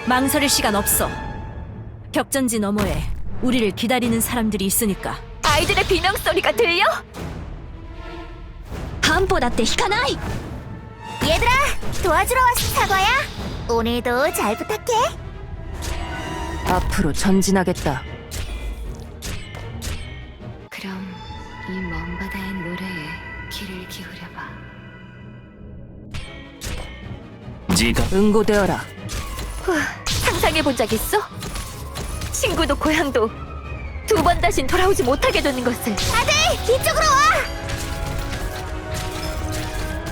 망설일 시간 없어. 격전지 너머에 우리를 기다리는 사람들이 있으니까. 아이들의 비명소리가 들려? 半歩だって引かない。 얘들아, 도와주러 왔어, 사과야. 오늘도 잘 부탁해. 앞으로 전진하겠다. 그럼 이 먼 바다의 노래에 귀를 기울여봐. 지가 응고되어라. 상상해본 적 있어? 친구도 고향도 두 번 다신 돌아오지 못하게 되는 것을. 다들 이쪽으로 와!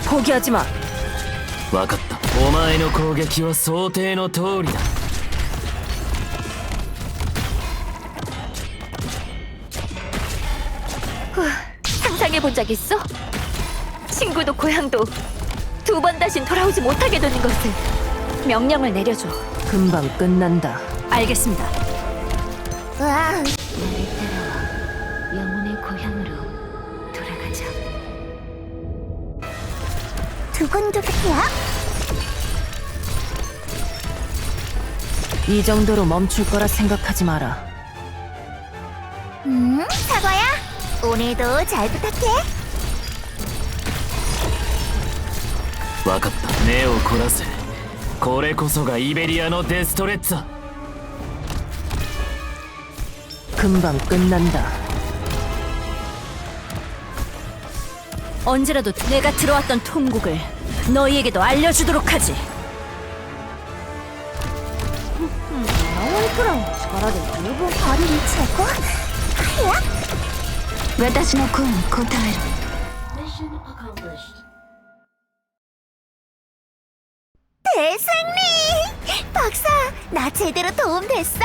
포기하지 마. 分かった。お前の攻撃は想定の通りだ。 상상해본 적 있어? 친구도 고향도 두 번 다신 돌아오지 못하게 되는 것을. 명령을 내려줘. 금방 끝난다. 알겠습니다. 와, 나를 따라와. 영혼의 고향으로 돌아가자. 두근두근이야? 이 정도로 멈출 거라 생각하지 마라. 사과야. 오늘도 잘 부탁해. 分かった。目を凝らせ。これこそがイベリアのデストレッツァ。 금방 끝난다. 언제라도 내가 들어왔던 통곡을 너희에게도 알려주도록 하지. 私の声に応えろ。 대승리! 박사, 나 제대로 도움 됐어?